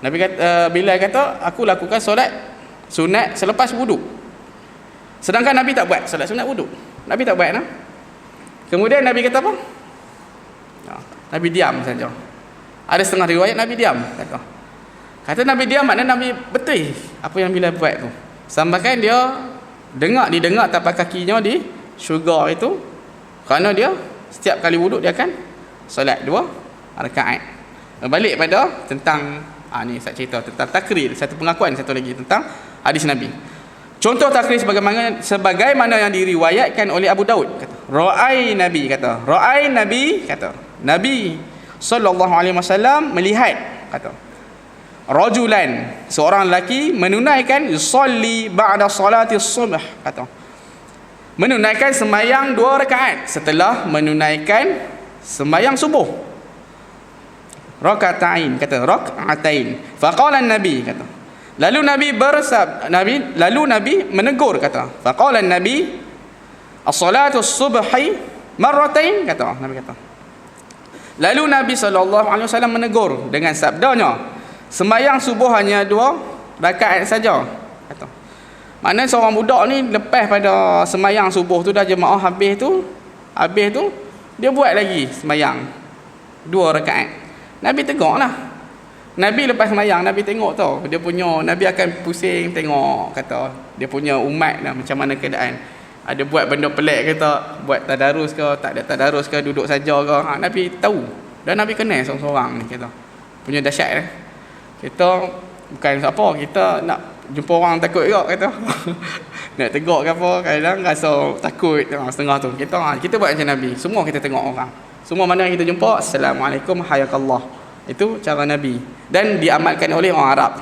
Nabi kata, Bilal kata, aku lakukan solat sunat selepas wudu. Sedangkan Nabi tak buat solat sunat wudu. Nabi tak buat nah. Kemudian Nabi kata apa? Nabi diam saja. Ada setengah riwayat Nabi diam kata Nabi diam maknanya Nabi betul apa yang Bilal buat tu. Sampaikan dia didengar tapak kakinya di syurga itu, kerana dia setiap kali wuduk dia akan solat 2 rakaat. Balik pada tentang ni saya cerita tentang takrir, satu pengakuan satu lagi tentang hadis Nabi. Contoh takrir sebagaimana yang diriwayatkan oleh Abu Daud kata, Ra'ai Nabi kata, Ra'ai Nabi kata, Nabi sallallahu alaihi wasallam melihat kata, rajulan, seorang lelaki menunaikan yusalli ba'da salati subh kata, menunaikan sembahyang 2 rakaat setelah menunaikan sembahyang subuh. Rakaatain kata, rakaatain. Faqala Nabi kata, lalu Nabi menegur kata, faqala Nabi as-salatu subhi marratain kata. Nabi kata, lalu Nabi SAW menegur dengan sabdanya, sembahyang subuh hanya 2 rakaat saja kata. Maknanya seorang budak ni lepas pada sembahyang subuh tu dah jemaah habis tu dia buat lagi sembahyang 2 rakaat. Nabi tegur lah. Nabi lepas sembahyang, Nabi tengok tau, dia punya, Nabi akan pusing tengok kata dia punya umat lah, macam mana keadaan. Ada buat benda pelik ke tak, buat tadarus ke, tak ada tadarus ke, duduk saja ke. Nabi tahu. Dan Nabi kenal seorang-seorang ni kata. Punya dahsyat lah. Kita bukan siapa, kita nak jumpa orang takut juga kata. Nak tegur ke apa, kadang rasa takut setengah tu. Kita buat macam Nabi. Semua kita tengok orang. Semua mana kita jumpa, Assalamualaikum hayakallah. Itu cara Nabi dan diamalkan oleh orang Arab.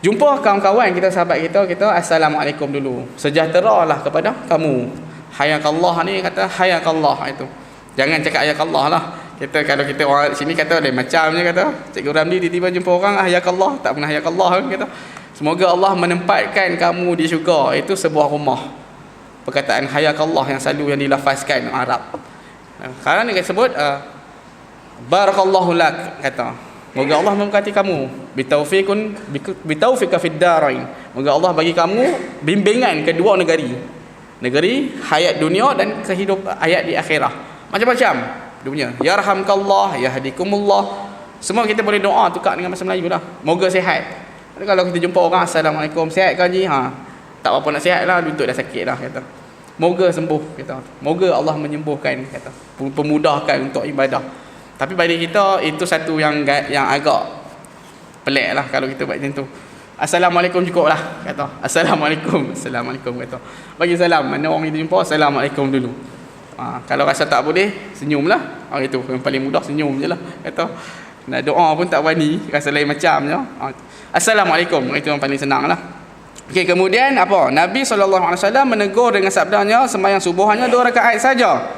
Jumpa kawan-kawan kita, sahabat kita Assalamualaikum dulu. Sejahteralah kepada kamu. Hayakallah ni kata hayakallah itu. Jangan cakap hayakallah lah. Kita kalau kita orang sini kata lain macam je kata. Cikgu Ramli tiba-tiba jumpa orang hayakallah, tak pernah hayakallah kan kata. Semoga Allah menempatkan kamu di syurga. Itu sebuah rumah. Perkataan hayakallah yang selalu yang dilafazkan orang Arab. Sekarang ni kita sebut barakallahu lak kata, moga Allah memberkati kamu bitaufiqa fid darain, moga Allah bagi kamu bimbingan kedua negeri hayat dunia dan kehidupan hayat di akhirat. Macam-macam dia punya. Yarhamkallah, yahdikumullah. Semua kita boleh doa tukar dengan bahasa Melayu lah. Moga sihat. Tapi kalau kita jumpa orang, Assalamualaikum, sihat ke Haji? Tak apa-apa nak sihat lah, lutut dah sakit dah, kata. Moga sembuh, kata. Moga Allah menyembuhkan, kata. Pemudahkan untuk ibadah. Tapi bagi kita itu satu yang agak pelik lah kalau kita buat macam tu. Assalamualaikum cukup lah, kata. Assalamualaikum, kata. Bagi salam, mana orang kita jumpa, Assalamualaikum dulu. Kalau rasa tak boleh, senyumlah. Itu yang paling mudah, senyum je lah, kata. Nak doa pun tak berani, rasa lain macam je. Assalamualaikum, itu yang paling senang lah. Okey, kemudian apa? Nabi SAW menegur dengan sabdanya, sembahyang subuh hanya 2 rakaat saja.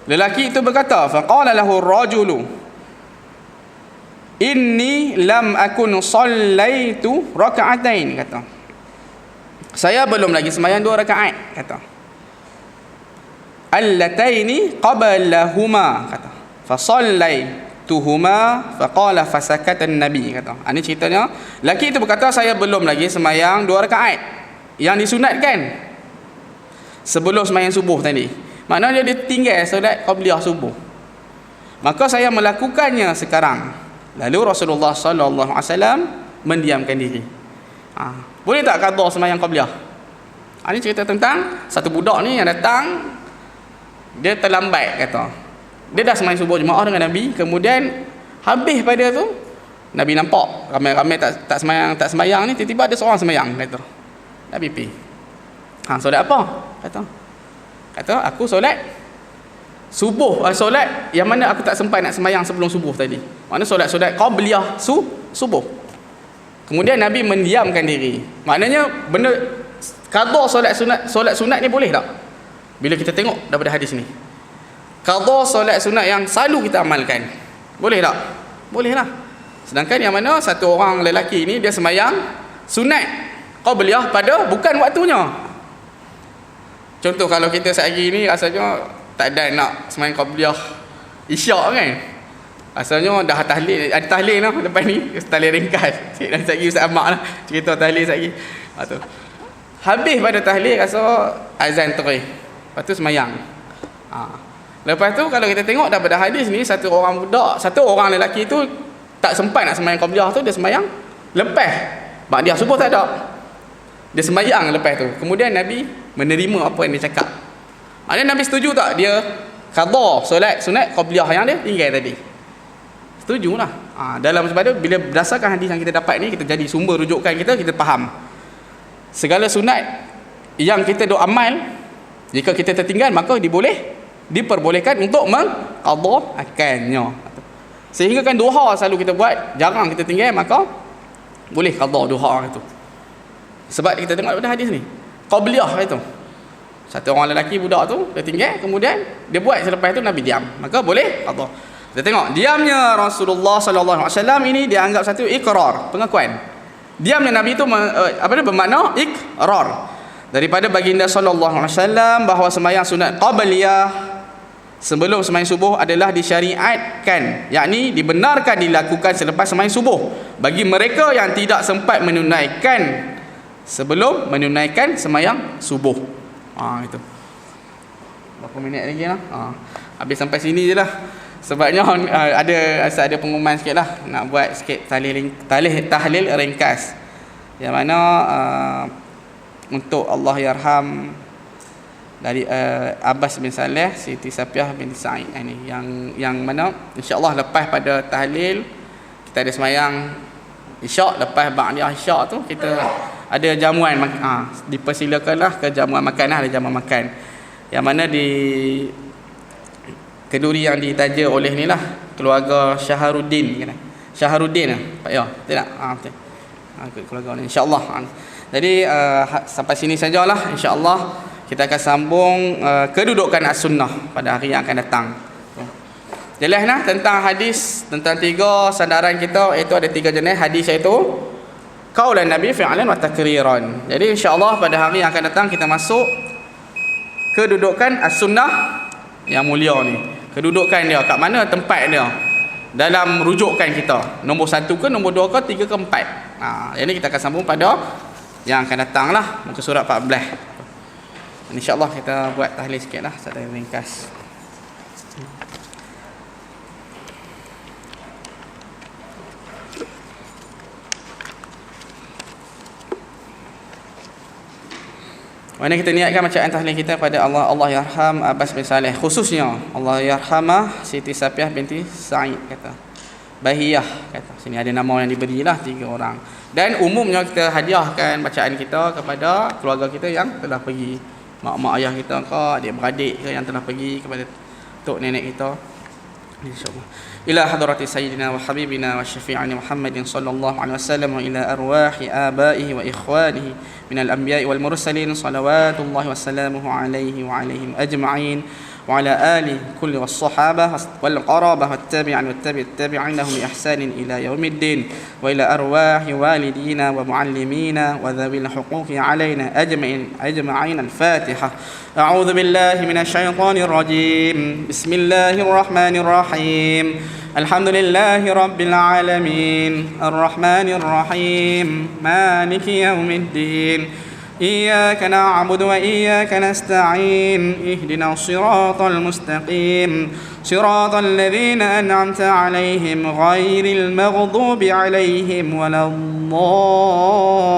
Lelaki itu berkata, faqala lahu ar-rajulu, inni lam akun sallaitu raka'atain, kata. Saya belum lagi sembahyang 2 rakaat, kata. Allataini qablahuma, kata. Fa sallaituhuma faqala fasakatan nabi, kata. Ini ceritanya, lelaki itu berkata, saya belum lagi sembahyang 2 rakaat yang disunatkan sebelum sembahyang subuh tadi. Maknanya dia tinggal solat qabliyah subuh. Maka saya melakukannya sekarang. Lalu Rasulullah sallallahu alaihi wasallam mendiamkan diri. Boleh tak qada sembahyang qabliyah? Ini cerita tentang satu budak ni yang datang, dia terlambat, kata. Dia dah sembahyang subuh jemaah dengan Nabi, kemudian habis pada tu Nabi nampak ramai-ramai tak sembahyang ni, tiba-tiba ada seorang sembahyang, kata. Nabi pergi. Solat apa? Kata aku solat subuh, solat yang mana aku tak sempat nak sembahyang sebelum subuh tadi. Maknanya solat qabliyah subuh. Kemudian Nabi mendiamkan diri. Maknanya benda qada solat sunat ni boleh tak? Bila kita tengok daripada hadis ni, qada solat sunat yang selalu kita amalkan, boleh tak? Boleh lah. Sedangkan yang mana satu orang lelaki ni dia sembahyang sunat qabliyah pada bukan waktunya. Contoh kalau kita sehari ni rasanya tak ada nak sembahyang qabliyah isyak kan, rasanya dah tahlil, ada tahlil lah lepas ni, tahlil ringkas dan sehari Ustaz Ahmad lah cerita tahlil sehari. Habis pada tahlil rasa azan terih, lepas tu sembahyang. Lepas tu kalau kita tengok daripada hadis ni, satu orang lelaki tu tak sempat nak sembahyang qabliyah tu, dia sembahyang lepas ba'diyah subuh tak ada, dia sembahyang lepas tu. Kemudian Nabi menerima apa yang dia cakap. Maknanya Nabi setuju tak dia qada solat sunat qabliyah yang dia tinggal tadi? Setujulah. Dalam sebab tu bila berdasarkan hadis yang kita dapat ni, kita jadi sumber rujukan kita faham segala sunat yang kita duk amal, jika kita tertinggal maka diperbolehkan untuk mengqadaakannya. Sehingga kan duha selalu kita buat, jarang kita tinggal, maka boleh qada duha itu. Sebab kita tengok pada hadis ni qabliyah itu, satu orang lelaki budak tu dia tinggal, kemudian dia buat selepas itu Nabi diam, maka boleh qada. Kita tengok diamnya Rasulullah sallallahu alaihi wasallam ini dianggap satu ikrar, pengakuan. Diamnya Nabi itu bermakna ikrar daripada baginda sallallahu alaihi wasallam bahawa sembahyang sunat qabliyah sebelum sembahyang subuh adalah disyariatkan, yakni dibenarkan dilakukan selepas sembahyang subuh bagi mereka yang tidak sempat menunaikan sebelum menunaikan sembahyang subuh. Itu. Berapa minit lagi lah? Habis sampai sini je lah. Sebabnya ada pengumuman sikit lah, nak buat sikit tahlil ringkas, yang mana untuk Allah yarham dari Abbas bin Saleh, Siti Safiah bin Sa'id ini, yang mana insya-Allah lepas pada tahlil kita ada sembahyang isyak, lepas ba'diyah isyak tu kita ada jamuan, dipersilakanlah ke jamuan makan lah, ada jamuan makan yang mana di keduri yang ditaja oleh ni lah keluarga Syaharuddin Pak ya, tidak? Betul. Keluarga ni insya-Allah. Jadi sampai sini sajalah, insya-Allah kita akan sambung kedudukan as-sunnah pada hari yang akan datang. Jelas nah tentang hadis, tentang 3 sandaran kita, iaitu ada 3 jenis hadis, iaitu qaulan Nabi, fi'lan wa takriran. Jadi insya-Allah pada hari yang akan datang kita masuk kedudukan as-sunnah yang mulia ni. Kedudukan dia kat mana, tempat dia dalam rujukan kita, nombor 1 ke, nombor 2 ke, 3 ke, 4. Jadi kita akan sambung pada yang akan datang lah, muka surat 14. InsyaAllah kita buat tahlil sikit lah, satu ringkas. Mana kita niatkan bacaan tahlil kita pada Allah. Allah yarham Abbas bin Saleh, khususnya Allah yarhamah Siti Safiah binti Sa'id kata. Bahiyah kata. Sini ada nama yang diberilah 3 orang. Dan umumnya kita hadiahkan bacaan kita kepada keluarga kita yang telah pergi. Mak-mak ayah kita ke, adik-beradik ke yang telah pergi, kepada tok nenek kita. InsyaAllah. Ila hadrati sayyidina wa habibina wa syafi'ina Muhammadin sallallahu alaihi wasallam wa ila arwahi abaihi wa ikhwanihi minal anbiya'i wal mursalin salawatullahi wa salamuhu alaihi wa alaihim ajma'in wa ala alihi kulli was sahabah wal qarabah wat tabi'in wat tabi'in lahum bi ihsanin ila yaumiddin wa ila arwahi walidina wa muallimina wa dhawil huquqi alaina ajma'in al-Fatihah. أعوذ بالله من الشيطان الرجيم بسم الله الرحمن الرحيم الحمد لله رب العالمين الرحمن الرحيم مالك يوم الدين إياك نعبد وإياك نستعين اهدنا الصراط المستقيم صراط الذين أنعمت عليهم غير المغضوب عليهم ولا الضالين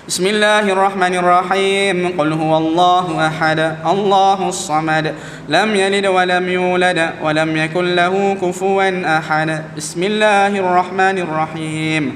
بسم الله الرحمن الرحيم قل هو الله أحد الله الصمد لم يلد ولم يولد ولم يكن له كفوا أحد بسم الله الرحمن الرحيم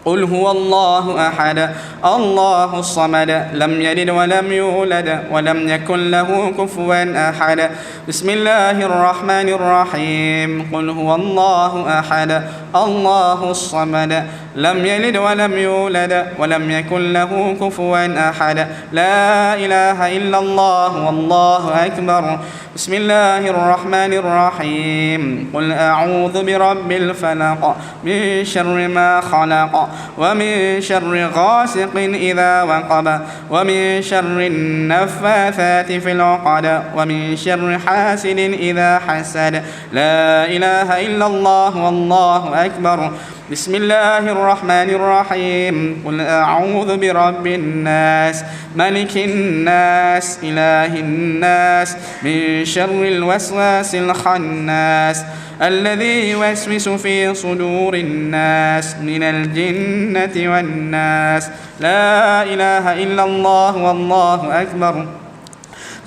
قل هو الله أحد الله الصمد لم يلد ولم يولد ولم يكن له كفوا أحد بسم الله الرحمن الرحيم قل هو الله أحد الله الصمد لم يلد ولم يولد ولم يكن له كفوا أحد لا إله إلا الله والله أكبر بسم الله الرحمن الرحيم قل أعوذ برب الفلق من شر ما خلق ومن شر غاسق إذا وقب ومن شر النفاثات في العقد ومن شر حاسد إذا حسد لا إله إلا الله والله أكبر بسم الله الرحمن الرحيم قل أعوذ برب الناس ملك الناس إله الناس من شر الوسواس الخناس الذي يوسوس في صدور الناس من الجنة والناس لا إله إلا الله والله أكبر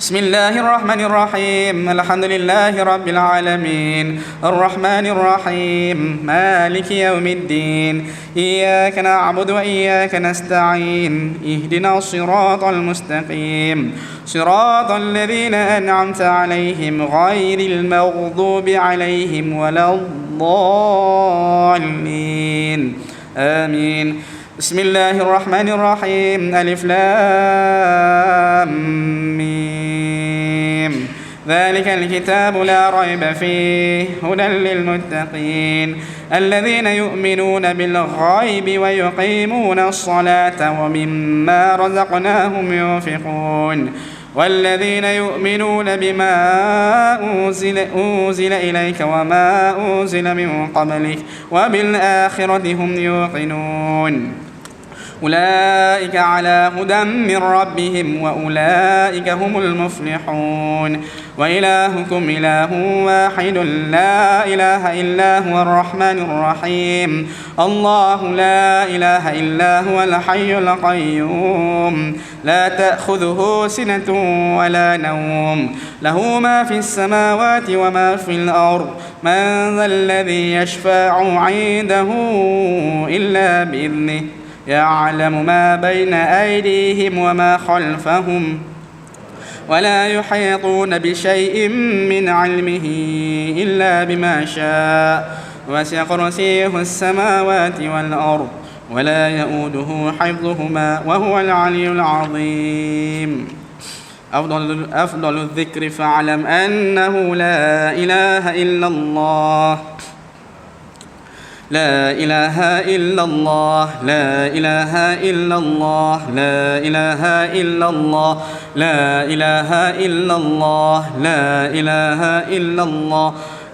بسم الله الرحمن الرحيم الحمد لله رب العالمين الرحمن الرحيم مالك يوم الدين إياك نعبد وإياك نستعين اهدنا الصراط المستقيم صراط الذين أنعمت عليهم غير المغضوب عليهم ولا الضالين آمين بسم الله الرحمن الرحيم ألف لام ميم ذلك الكتاب لا ريب فيه هدى للمتقين الذين يؤمنون بالغيب ويقيمون الصلاة ومما رزقناهم ينفقون والذين يؤمنون بما أنزل إليك وما أنزل من قبلك وبالآخرة هم يوقنون أولئك على هدى من ربهم وأولئك هم المفلحون وإلهكم إله واحد لا إله إلا هو الرحمن الرحيم الله لا إله إلا هو الحي القيوم لا تأخذه سنة ولا نوم له ما في السماوات وما في الأرض من ذا الذي يشفع عنده إلا بإذنه يعلم ما بين أيديهم وما خلفهم ولا يحيطون بشيء من علمه إلا بما شاء وسع كرسيه السماوات والأرض ولا يؤوده حفظهما وهو العلي العظيم أفضل الذكر فاعلم أنه لا إله إلا الله لا إله إلا الله لا إله إلا الله لا إله إلا الله لا إله إلا الله لا إله إلا الله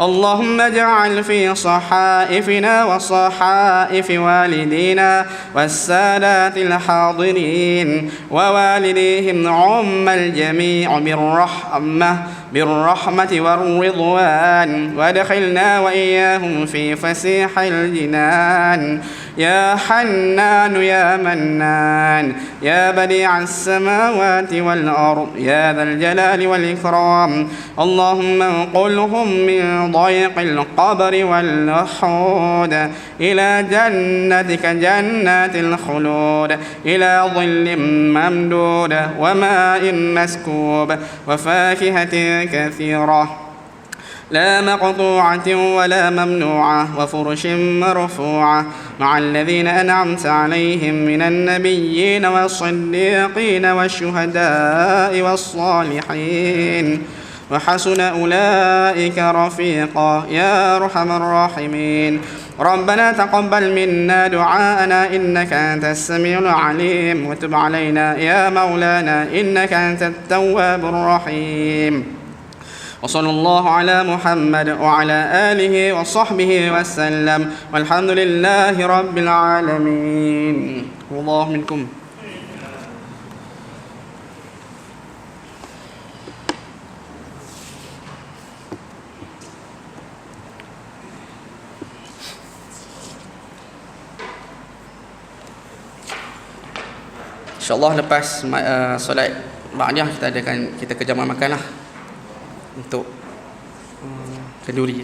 اللهم اجعل في صحائفنا وصحائف والدينا والسادات الحاضرين ووالديهم عم الجميع بالرحمة والرضوان، وادخلنا وإياهم في فسيح الجنان. يا حنان يا منان يا بديع السماوات والأرض يا ذا الجلال والإكرام، اللهم انقلهم من ضيق القبر واللحود إلى جنتك جنات الخلود، إلى ظل ممدود وماء مسكوب وفاكهة كثيرة لا مقطوعة ولا ممنوعة وفرش مرفوعة، مع الذين أنعمت عليهم من النبيين والصديقين والشهداء والصالحين، وحسن أولئك رفيقا يا أرحم الراحمين. ربنا تقبل منا دعاءنا إنك أنت السميع العليم، وتب علينا يا مولانا إنك أنت التواب الرحيم. وصلى الله على محمد وعلى آله وصحبه وسلم، والحمد لله رب العالمين. والله منكم. InsyaAllah lepas solat ba'diyah kita kejaman makan lah untuk kenduri.